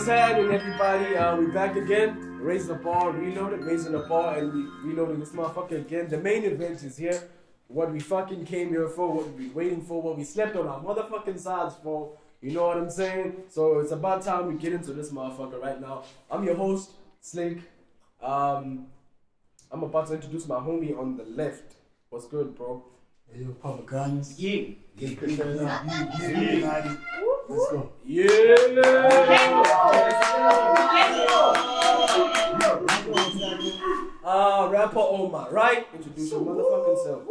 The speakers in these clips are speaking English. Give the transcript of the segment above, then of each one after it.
What's happening, everybody? We back again. Raising the bar, reloaded, raising the bar, and we reloading this motherfucker again. The main event is here. What we fucking came here for, what we've been waiting for, what we slept on our motherfucking sides for. You know what I'm saying? So it's about time we get into this motherfucker right now. I'm your host, Slink. I'm about to introduce my homie on the left. What's good, bro? Hey, yo, Pava Gunz. Yeah. Let's go. Yeah. Rapper Omar, right? Introduce your motherfucking self.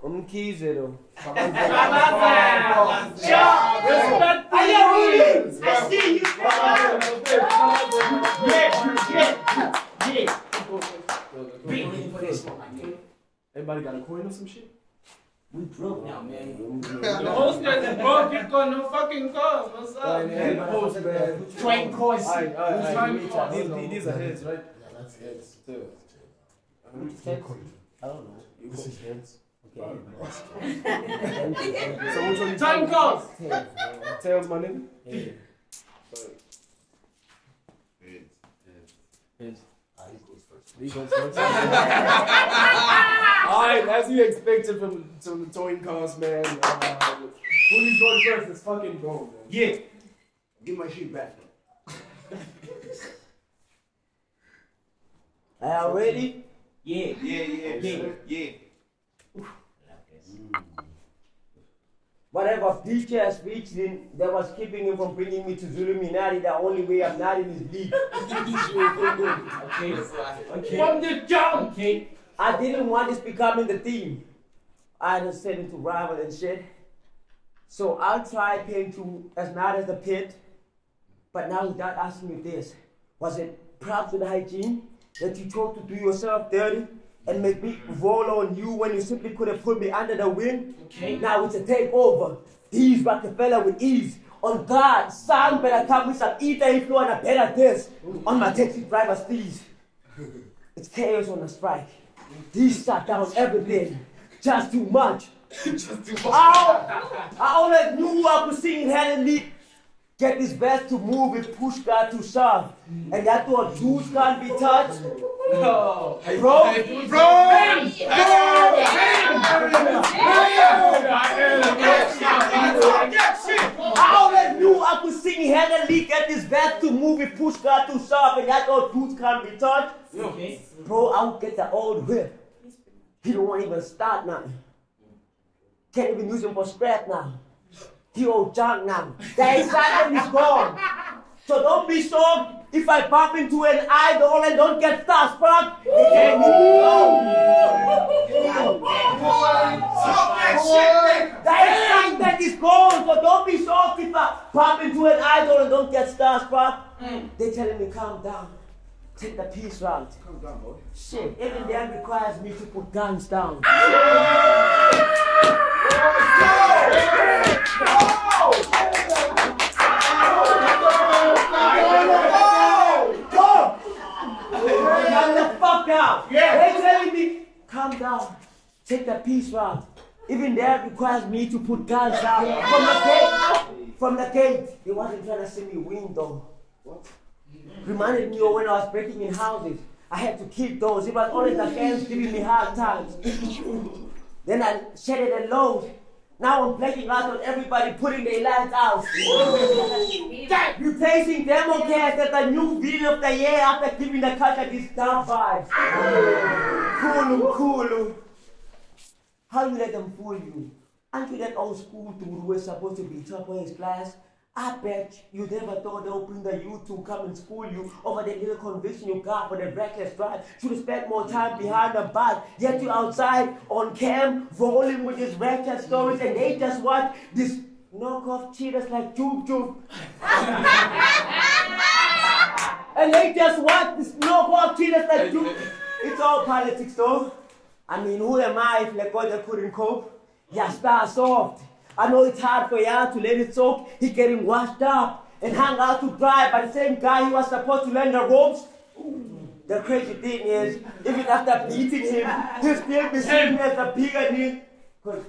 Umkhize lo. Everybody got a coin or some shit? We broke now, man. The host is broke, you got no fucking cars. What's up? The host, man. Train course. These are heads, right? Yeah, that's heads. I don't know. This is heads. Okay. So which one you Time calls. Tails, my nigga? Yeah. Heads. He goes first. He goes first. Alright, as you expected from the towing cars, man. Who's going first? Let's fucking go, man. Yeah. Give my shit back. Are y'all ready? Yeah. Whatever teacher speech that was keeping him from bringing me to Zulu Minari, the only way I'm not in his league. Okay. From the jump. Okay. I didn't want this becoming the theme. I just said it to rival and shit. So I'll try paying to as not as the pit. But now without asking you this, was it proud to the hygiene that you chose to do yourself dirty and make me roll on you when you simply could have put me under the wing? Okay. Now it's a takeover. These Rockefeller with ease. On God, son better come with some ether inflow and a better this. On my taxi driver's please. It's chaos on the strike. These shut down everything. Just too much. I always knew I could sing heavenly. Get this best to move with push God to shove. And that thought Jews can't be touched. No. Bro. I always knew I could sing heavenly. Get this best to move with push God to shove. And that thought Jews can't be touched. Okay. Bro, I'll get the old whip. He don't want to even start now. Can't even use him for scrap now. He old junk now. The excitement is gone. So don't be shocked if I bump into an idol and don't get starstruck. The excitement is gone. So don't be shocked if I bump into an idol and don't get starstruck. They're telling me calm down. Take the peace route. Calm down, boy. Shit, every day requires me to put guns down. Calm the fuck down. They're telling me, calm down. Take the peace route. Even that requires me to put guns down. From the gate. They wasn't trying to see me win though. What? Reminded me of when I was breaking in houses. I had to keep those. It was always the fans giving me hard times. Then I shed it alone. Now I'm blacking out on everybody putting their lights out. Replacing Democrats as the new villain of the year after giving the culture these down vibes. Cool. How you let them fool you? Aren't you that old school dude who was supposed to be top of his class? I bet you never thought they'll bring the youth to come and school you over the little conviction you got for the reckless drive. Should have spent more time behind the bar, yet you outside on cam, rolling with these reckless stories, and they just watch this knockoff cheaters like Joop. And they just watch this knockoff cheaters like Joop. It's all politics though. I mean, who am I if Lekoja couldn't cope? Yeah, star soft. I know it's hard for y'all to let it soak. He getting washed up and hung out to dry by the same guy he was supposed to learn the ropes. The crazy thing is, even after beating him, he still be seen as a bigger nigga. Because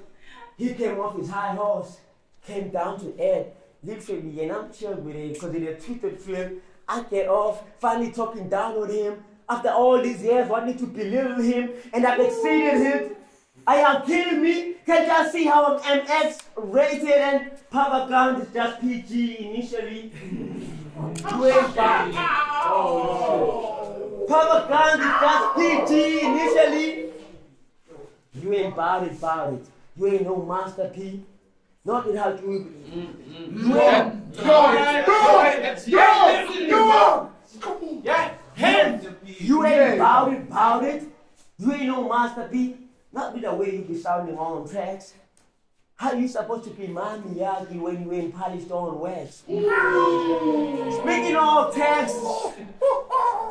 he came off his high horse, came down to earth, literally, and I'm chill with it because in the Twitter thread, I get off finally talking down on him after all these years wanting to belittle him, and I've exceeded him. I am kidding me. Can y'all see how I'm MX rated and Pava Gunz is just PG initially? You ain't bad. Pava Gunz is just PG initially. You ain't about it. You ain't no Master P. Not in how you. You ain't. You ain't about it. You ain't no Master P. Not with the way you be sounding on tracks. How you supposed to be Miyagi when you ain't polished on wax? Speaking of text,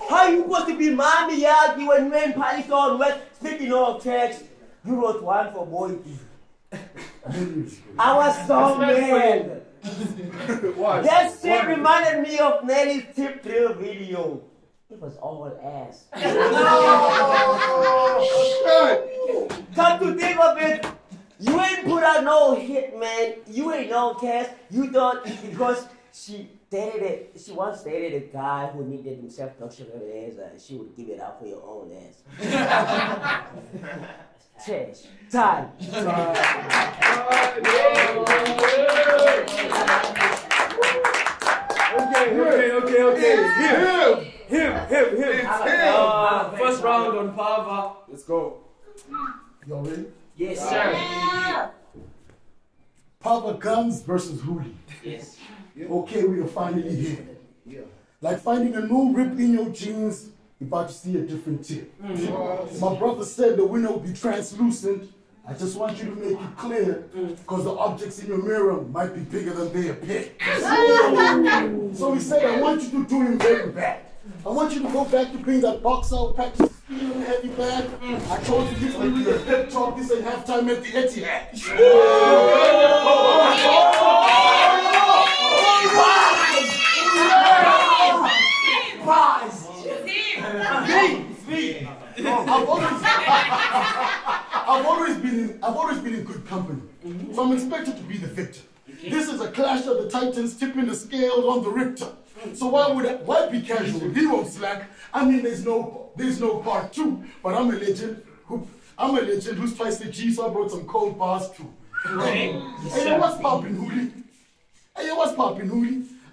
how you supposed to be Miyagi when you ain't polished on wax? Speaking of text, you wrote one for Boy. I was so mad. That shit reminded me of Nelly's tip drill video. It was all ass. Come to think of it, you ain't put out no hit, man. You ain't no cast. You thought because she once dated a guy who needed himself touching her ass, she would give it out for your own ass. Trash. Time. Okay. Him. First round on Pava. Let's go. Y'all ready? Yes, sir. Pava Gunz versus Hooly. Yes. Okay, we are finally here. Like finding a new rip in your jeans, you're about to see a different tip. My brother said the winner will be translucent. I just want you to make it clear, because the objects in your mirror might be bigger than they appear. So he said, I want you to do him very bad. I want you to go back to being that box out practice feeling heavy bag. I told you this will be a pep talk. This ain't halftime at the Etihad. I've always been in good company, so I'm expected to be the victor. This is a clash of the titans tipping the scales on the Richter. So why be casual? He won't slack. I mean, there's no part two. But I'm a legend who's twice the G, so I brought some cold bars too. Hey, what's poppin', Hooly?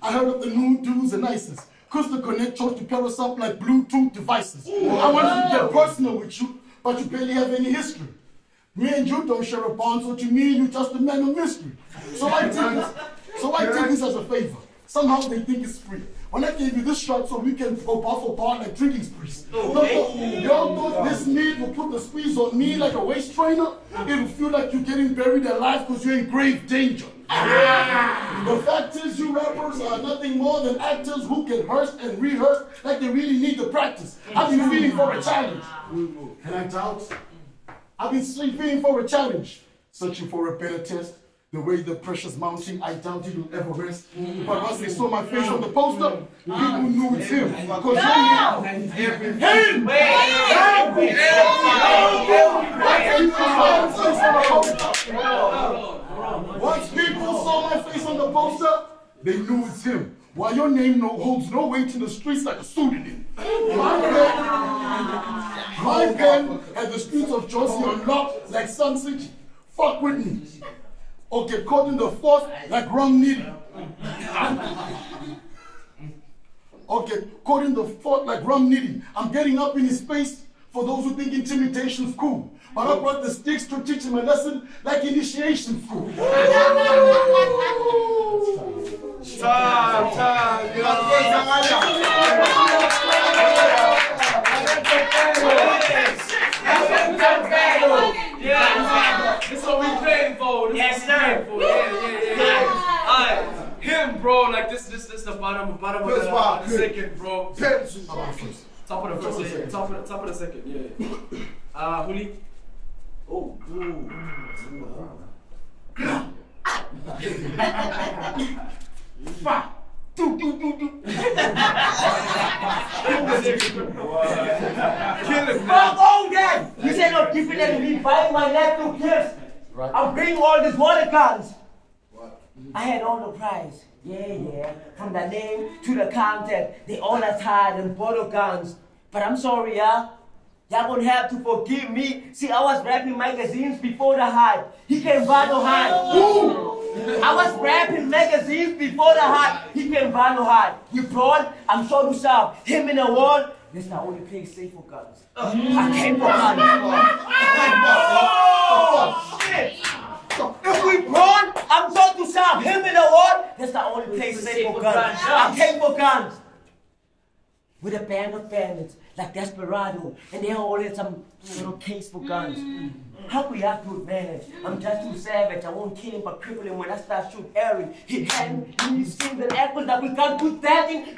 I heard of the new dudes and ISIS. Cause the connect chose to pair us up like Bluetooth devices. I wanted to get personal with you, but you barely have any history. Me and you don't share a bond, so to me, you're just a man of mystery. So I take this as a favor. Somehow they think it's free. When I gave you this shot so we can go bar for bar like drinking sprees. Y'all thought this meat will put the squeeze on me like a waist trainer? It'll feel like you're getting buried alive because you're in grave danger. The fact is, you rappers are nothing more than actors who can rehearse and rehearse like they really need the practice. I've been feeling for a challenge. Can I doubt? I've been feeling for a challenge. Searching for a better test. The way the pressure's mounting, I doubt it will ever rest. But once they saw my face on the poster, people knew it's him. Because once people saw my face on the poster, they knew it's him. While your name holds no weight in the streets like a pseudonym. My pen had the streets of Josie unlocked like Sun City. Fuck with me. Or get caught in the fourth like Rum Nitty. I'm getting up in his space for those who think intimidation's cool. But I brought the sticks to teach him a lesson like initiation school. This is what we playing for. Yes, sir. Alright, him, bro. Like this is the bottom of the second, bro. Top of the first, top of the second. Yeah. Hooly. Oh. Fuck. Do. Kill him. Fuck all that! You said no different than me buying my neck to kids. Right. I'm bringing all these water cans. What? I had all the prize. Yeah. From the name to the contact, they all are tired and Pava Gunz. But I'm sorry, y'all. Y'all gonna have to forgive me. See, I was rapping magazines before the hype. He can't buy no hype. I was rapping magazines before the hype. He can't buy no hype. We brought, I'm sure to solve him in the world. This is the only place safe for guns. I came for guns. Oh, shit. If we brought, I'm sure to solve him in the world. This is the only place safe for guns. I came for guns. With a band of bandits like Desperado, and they all had some little case for guns. How could y'all do it, man? I'm just too savage. I won't kill him but cripple him when I start shooting Aaron. He hadn't you seen the apples that we got put that in.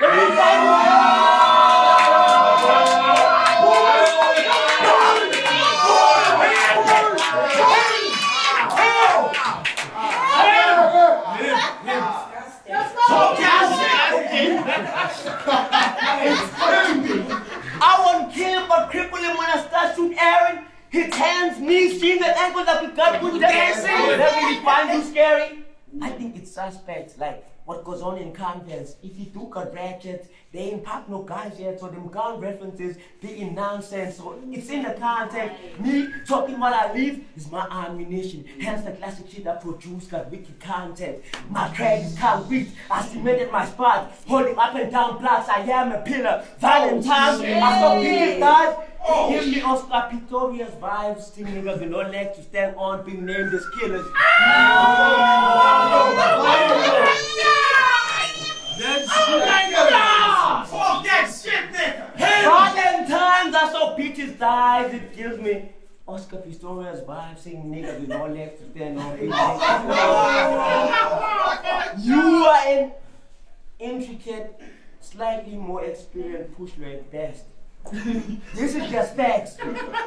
I won't kill him but cripple him when I start shooting Aaron. His hands, knees, shins, and ankles that we got put dancing. That really find you scary? I think it's suspect, like what goes on in convents. If you do got ratchets, they ain't pop no guys yet, so them gun references, they in nonsense. So it's in the context. Me talking while I live is my ammunition. Hence the classic shit I produce got wicked content. My crack is concrete. I cemented my spot, holding up and down blocks. I am a pillar. Valentine's, I saw people die. Give me Oscar Pistorius vibes, still niggas with no legs to stand on, being named as killers. Fuck that shit, nigga! Valentine's, I saw bitches die, it kills me. Oscar Pistorius vibes, saying niggas with no legs to stand on. You are an intricate, slightly more experienced pusher at best. This is just facts.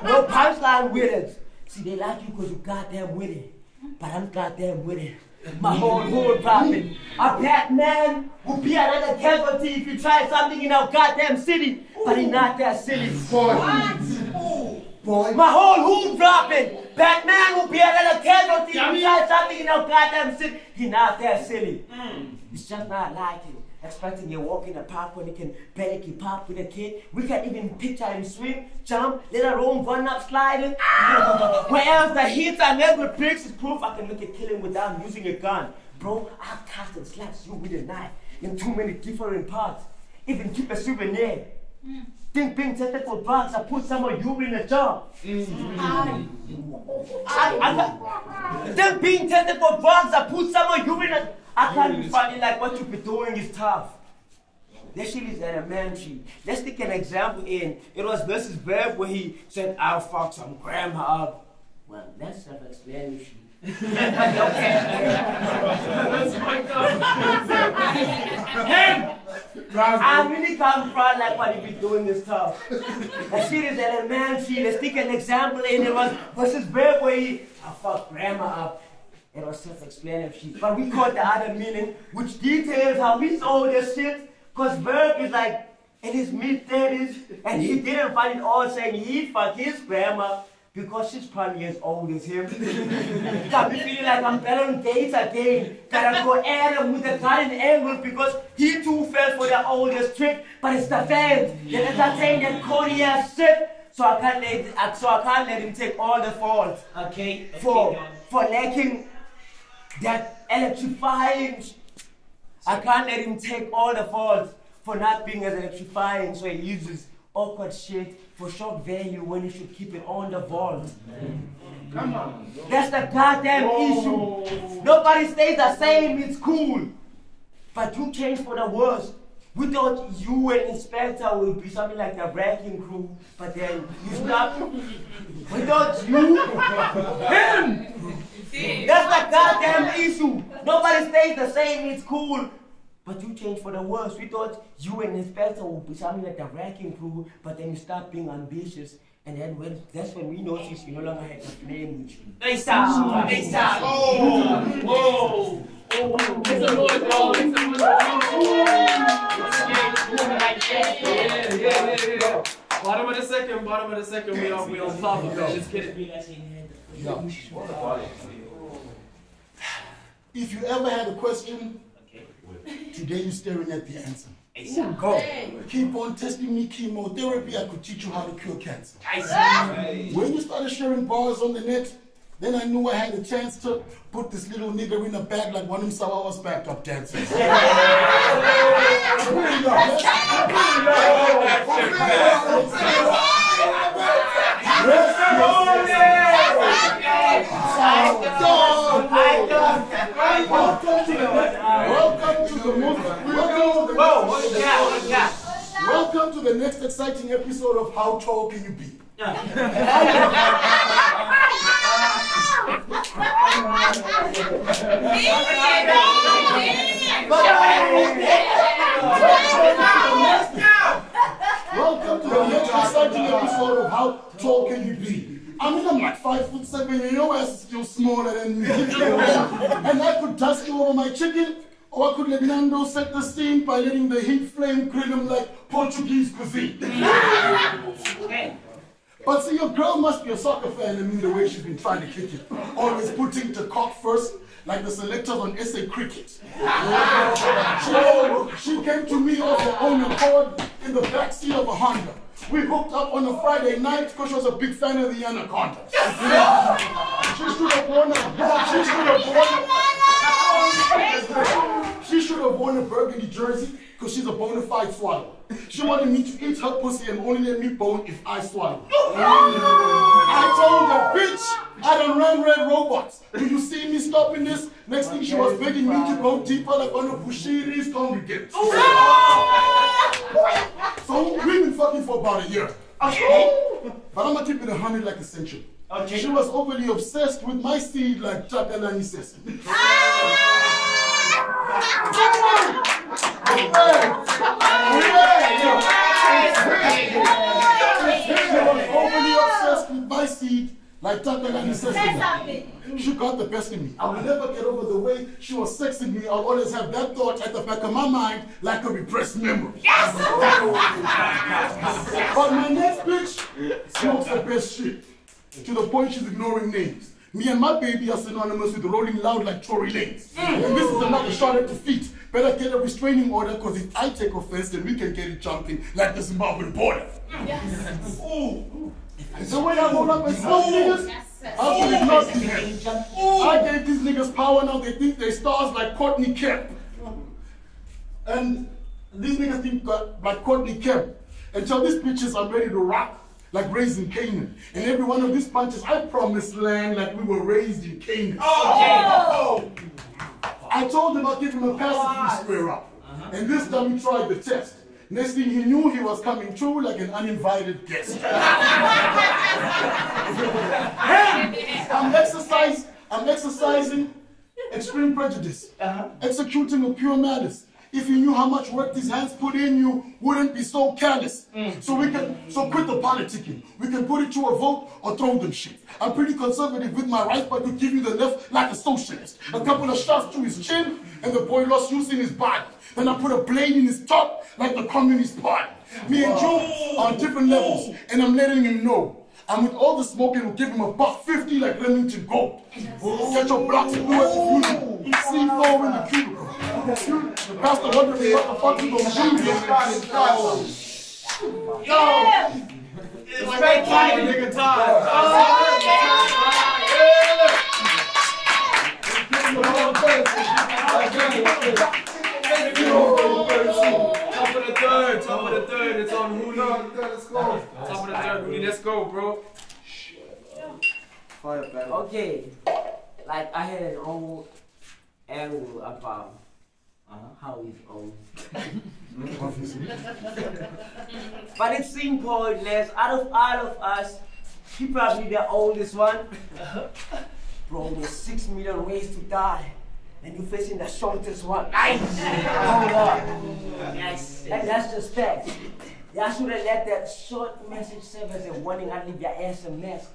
No punchline with it. See, they like you because you goddamn with it. But I'm goddamn with it. My whole hood popping. A Batman will be another casualty if you try something in our goddamn city. But he not that silly. Boy. My whole hood dropping. Batman will be another casualty if you try something in our goddamn city. He not that silly. It's just not like it. Expecting you walk in the park when you can barely keep up with a kid. We can even picture him swing, jump, let alone run up sliding. Whereas the hits I made with bricks is proof I can look at killing without using a gun. Bro, I've cast and slapped you with a knife in too many different parts. Even keep a souvenir. Think being tested for drugs, I put some of you in a jar. Think being tested for drugs, I put some of you in a... I can't be funny like what you be doing is tough. This shit is elementary. Let's take an example in. It was Mrs. Verb where he said, I'll fuck some grandma up. Well, that's self-explanatory. I really come from like what you be doing is tough. That shit is elementary. Let's take an example in. It was Mrs. Verb where he, I'll fuck grandma up. It was self-explanatory, but we caught the other meaning, which details how we saw this shit, because Verb is like in his mid-30s, and he didn't find it all saying he'd fuck his grandma, because she's probably as old as him. Got me feeling like I'm better on dates again, gotta go at him with the gun angle, because he too fell for the oldest trick, but it's the fans, they entertain that corny ass shit, so I can't let him take all the fault, okay, for lacking that electrifying. I can't let him take all the fault for not being as electrifying, so he uses awkward shit for shock value when he should keep it on the vault. Come on. That's the goddamn issue. Nobody stays the same, it's cool. But you change for the worse. We thought you and Inspector would be something like the wrecking crew, but then you stopped. We thought you, him! That's the goddamn issue. Nobody stays the same, it's cool. But you changed for the worse. We thought you and Inspector would be something like the wrecking crew, but then you stopped being ambitious. And then that's when we noticed you no longer had the flame with you. They stop. They stop. Oh, whoa. It's a good dog. Yeah. Bottom of the second, we on Pava Gunz. Just kidding. No. If you ever had a question, today you're staring at the answer. Go. Keep on testing me, chemotherapy, I could teach you how to cure cancer. Hey. When you started sharing bars on the net, then I knew I had a chance to put this little nigger in a bag like one of them Sawawas backup dancers. Welcome to the next exciting episode of How Tall Can You Be? Welcome to the next exciting episode of How Tall Can You Be? I mean, I'm like 5'7", and your ass is still smaller than me. And I could dust you over my chicken, or I could let Nando set the scene by letting the heat flame grill him like Portuguese cuisine. But see, your girl must be a soccer fan. I mean, the way she's been trying to kick it. Always putting the cock first, like the selectors on SA Cricket. She came to me off her own accord in the backseat of a Honda. We hooked up on a Friday night because she was a big fan of the Anaconda. She should have worn a burgundy jersey because she's a bona fide swallower. She wanted me to eat her pussy and only let me bone if I swallow. I told her, bitch, I done ran red robots. Do you see me stopping this? Next thing she was begging me to go deeper like one of Bushiri's congregants. So we've been fucking for about a year. But I'm gonna keep it 100 like a century. She was overly obsessed with my seed like Chakalani Sesame. She was overly obsessed with my seed like Chakalani Sesame. She got the best in me. I will never get over the way she was sexing me. I'll always have that thought at the back of my mind like a repressed memory. Yes! But my next bitch smokes the best shit. To the point she's ignoring names. Me and my baby are synonymous with rolling loud like Tory Lanez. And this is another shot at defeat. Better get a restraining order, because if I take offense, then we can get it jumping like the Zimbabwean border. Yes. Ooh. The way I roll up and smoke niggas, how could it not be him? I gave these niggas power, now they think they stars like Courtney Kemp. And these niggas think like Courtney Kemp. Until these bitches are ready to rock like raising Canaan. And every one of these punches, I promised land like we were raised in Canaan. Oh! I told him I'd give him a pass if he square up. And this time he tried the test. Next thing he knew, he was coming through like an uninvited guest. I'm exercising extreme prejudice, executing a pure malice. If you knew how much work these hands put in, you wouldn't be so careless. So quit the politicking. We can put it to a vote or throw them shit. I'm pretty conservative with my right, but to give you the left like a socialist. A couple of shots to his chin, and the boy lost use in his body. Then I put a blade in his top like the Communist Party. Me and Joe are on different levels, and I'm letting him know. I'm with all the smoking, will give him $1.50 like Remington Gold. Get your blocks and do it if you do. C4 in the cubicle. The pastor wondering what the fuck you gonna do. Yo! It's straight time, nigga, time. Top of the third, it's on Hooly. Let's go. Top of the third, Hooly, let's go, bro. Fire back. Okay, like I had an old angle about how he's old. But it's simple, Les. Out of all of us, he probably the oldest one. Bro, there's 6 million ways to die. And you're facing the shortest one. Nice! Hold up. Nice. And that's just facts. Y'all should have let that short message serve as a warning and leave your ass a mess.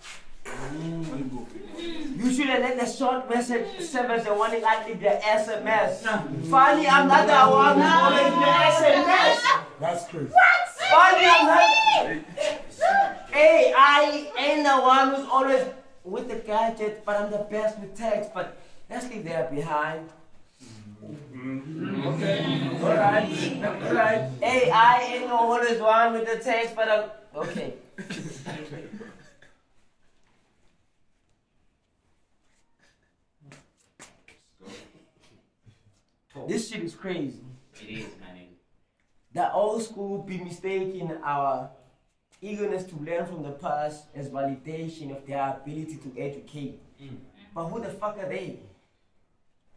You should have let the short message serve as a warning and leave your SMS. Finally, I'm not the one who's always the SMS. That's crazy. What? Finally, I'm not. Hey, I ain't the one who's always with the gadget, but I'm the best with text. But Let's leave that behind. Okay. Alright. Alright. Hey, I ain't no always one with the text, but I'm okay. This shit is crazy. It is, man. The old school be mistaking our eagerness to learn from the past as validation of their ability to educate. But who the fuck are they?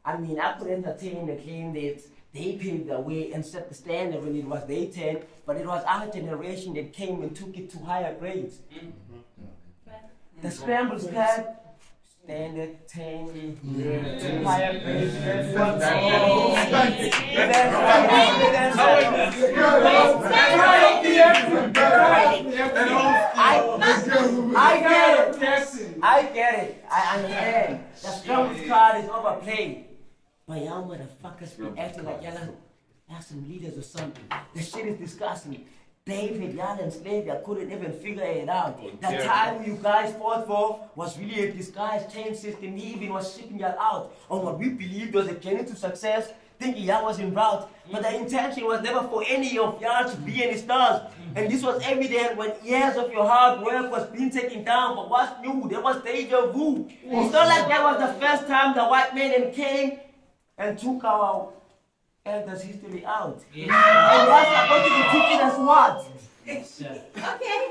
I mean, I could entertain the claim that they paved the way and set the standard when it was their turn, but it was our generation that came and took it to higher grades. The scramble skirt, standard 10, to higher grades. I get it. I understand. The strongest card is overplayed. But y'all motherfuckers be acting like y'all some leaders or something. The shit is disgusting. David, y'all enslaved, y'all couldn't even figure it out. The time you guys fought for was really a disguised chain system. He even was shipping y'all out on what we believed was a journey to success, thinking y'all was en route. But the intention was never for any of y'all to be any stars. And this was evident when years of your hard work was being taken down. But what's new? There was deja vu. It's not like that was the first time the white man came and took our elders' history out. And that's supposed to be teaching us what? Okay.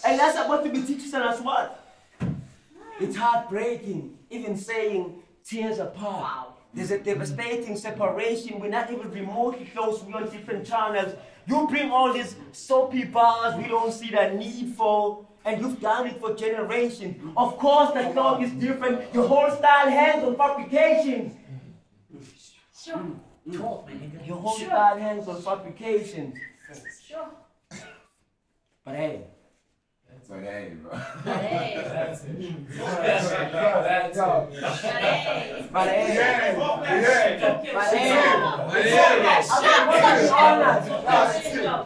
And that's supposed to be teaching us what? It's heartbreaking, even saying tears apart. Wow. There's a devastating separation. We're not even remotely close. We're on different channels. You bring all these soapy bars we don't see the need for, and you've done it for generations. Of course, the cloth is different. Your whole style hangs on fabrications. Sure. Your whole style hangs on fabrications. Sure. But hey. But hey, bro. Hey. That's it. Hey. But hey.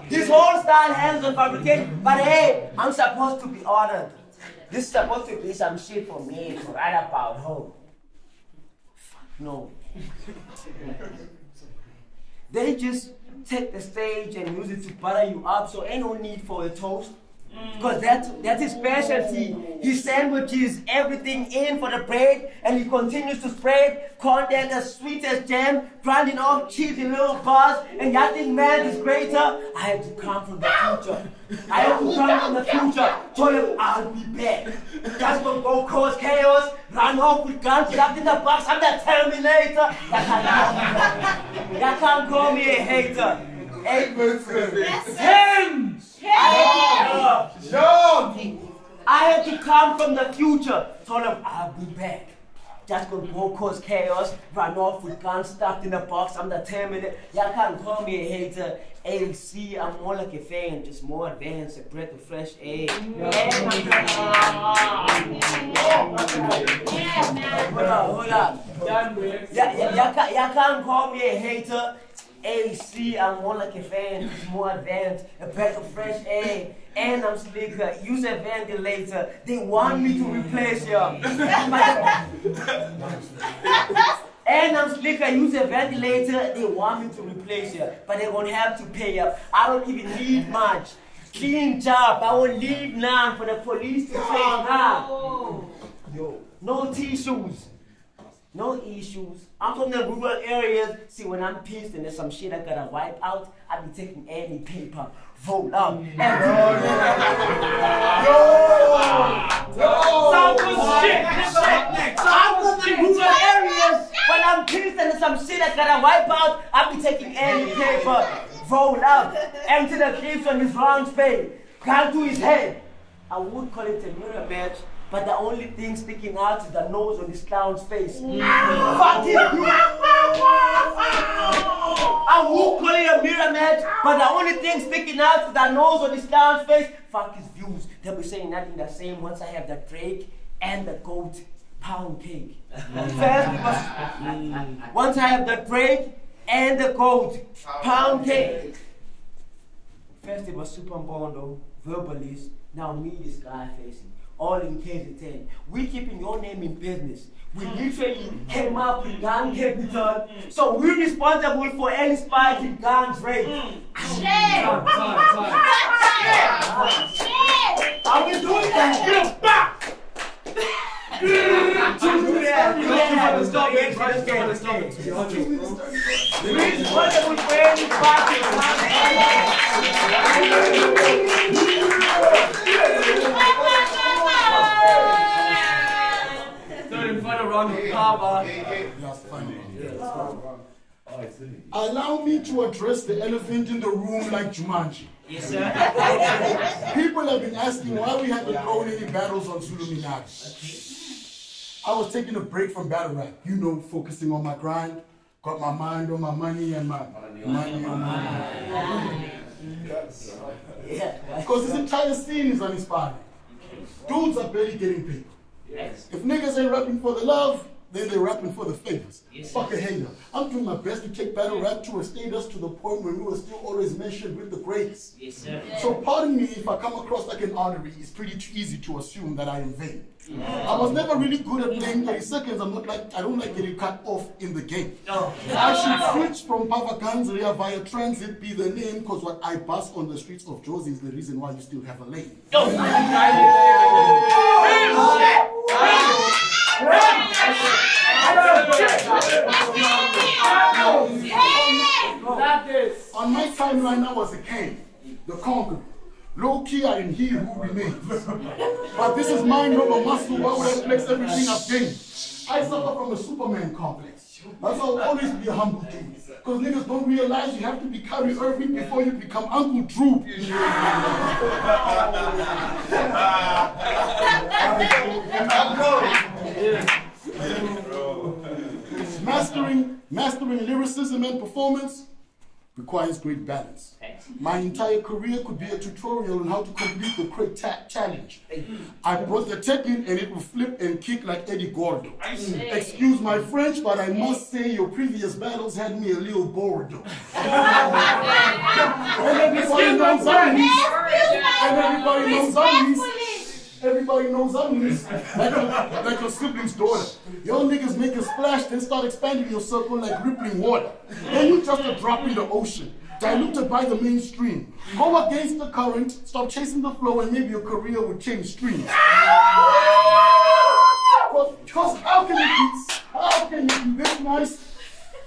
His whole style hands on fabrication. But hey, I'm supposed to be honored. This is supposed to be some shit for me to write about home. No. They just take the stage and use it to butter you up, so ain't no need for a toast. Because that's his specialty. He sandwiches everything in for the bread, and he continues to spread content as sweet as jam, grinding off cheesy little bars, and y'all think man is greater. I had to come from the future. I had to come from the future. Told him I'll be back. Just gonna go cause chaos, run off with guns, locked in the box. I'm the Terminator. Y'all can't call me a hater. Him! I had to come from the future. Told him I'll be back. Just gonna go cause chaos, run off with guns stuffed in a box. I'm the Terminator. Y'all can't call me a hater. AC, I'm more like a fan, just more advanced, a breath of fresh air. Hold up. Y'all can't call me a hater. AC, I'm more like a fan, more advanced, a breath of fresh air, and I'm slicker, use a ventilator, they want me to replace you. And I'm slicker, use a ventilator, they want me to replace you, but they won't have to pay up. I don't even need much. Clean job, I won't leave none for the police to take now. No tissues. No issues. I'm from the rural areas. See, when I'm pissed and there's some shit I gotta wipe out, I be taking any paper, roll up, and I'm from the rural areas. When I'm pissed and there's some shit I gotta wipe out, I be taking any paper, roll up, empty the clips on his round face, gun to his head. I would call it a mirror match. But the only thing sticking out is the nose on this clown's face. Fuck it, you! I would call it a mirror match, but the only thing sticking out is the nose on this clown's face. Fuck his views. They'll be saying nothing the same once I have the Drake and the goat pound cake. Once I have the Drake and the goat pound cake. First it was Super Bondo, verbalist, now me this guy facing. all in KZN. We keeping your name in business. We literally came up with gun capital, so we're responsible for any spike in guns rate. Shit! Are we doing that? Get him back! Stop it. We're responsible for any spike in guns Allow me to address the elephant in the room like Jumanji. Yes, sir. People have been asking why we haven't thrown any battles on Zuluminati. I was taking a break from battle rap, you know, focusing on my grind, got my mind on my money and my money on my mind. Because this entire scene is uninspiring. Dudes are barely getting paid. Yes. If niggas ain't rapping for the love, then they're rapping for the favors. Yes. Fuck a hater. I'm doing my best to take battle rap to a status to the point where we were still always mentioned with the greats. Yes, sir. So pardon me if I come across like an artery, it's pretty easy to assume that I am vain. I was never really good at playing 30 seconds. I don't like getting cut off in the game. No. I should switch from Pava Gunz via transit be the name, because what I bust on the streets of Josie is the reason why you still have a lane. On my timeline, I was a king, the conqueror. Low key, I am he who remains. But this is mind over muscle. Why would I flex everything I've gained? I suffer from a Superman complex. That's why I'll always be a humble dude. Because niggas don't realize you have to be Kyrie Irving before you become Uncle Drew. Mastering lyricism and performance requires great balance. My entire career could be a tutorial on how to complete the Crate challenge. I brought the tech in and it will flip and kick like Eddie Gordo. Excuse my French, but I must say your previous battles had me a little bored. And everybody knows I'm Everybody knows I'm like your sibling's daughter. Your niggas make a splash, then start expanding your circle like rippling water. Then you just a drop in the ocean, diluted by the mainstream. Go against the current, stop chasing the flow, and maybe your career will change streams. Because how can you be this nice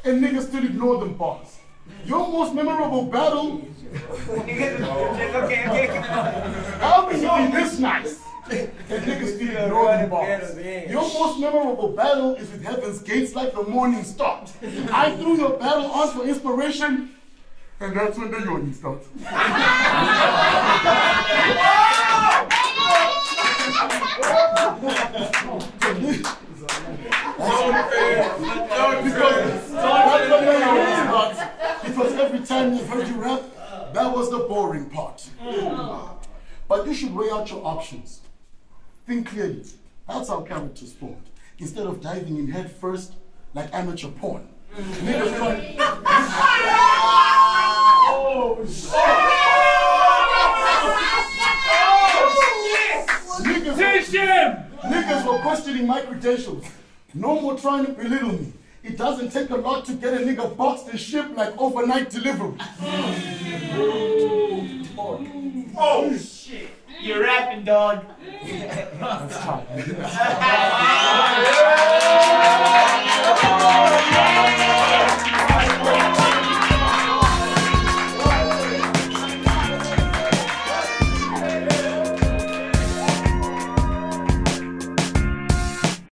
and niggas still ignore them bars? Your most memorable battle. How can you be this nice and niggas still ignore them bars? Your most memorable battle is with Heaven's Gates like the morning start. I threw your battle on for inspiration, and that's when the yawning starts. Because every time you've heard you rap, that was the boring part. But you should weigh out your options. Think clearly. That's how characters formed. Instead of diving in head first like amateur porn. Niggas Niggas were questioning my credentials. No more trying to belittle me. It doesn't take a lot to get a nigga boxed and shipped like overnight delivery. Oh shit! You're rapping, dog. That's tight.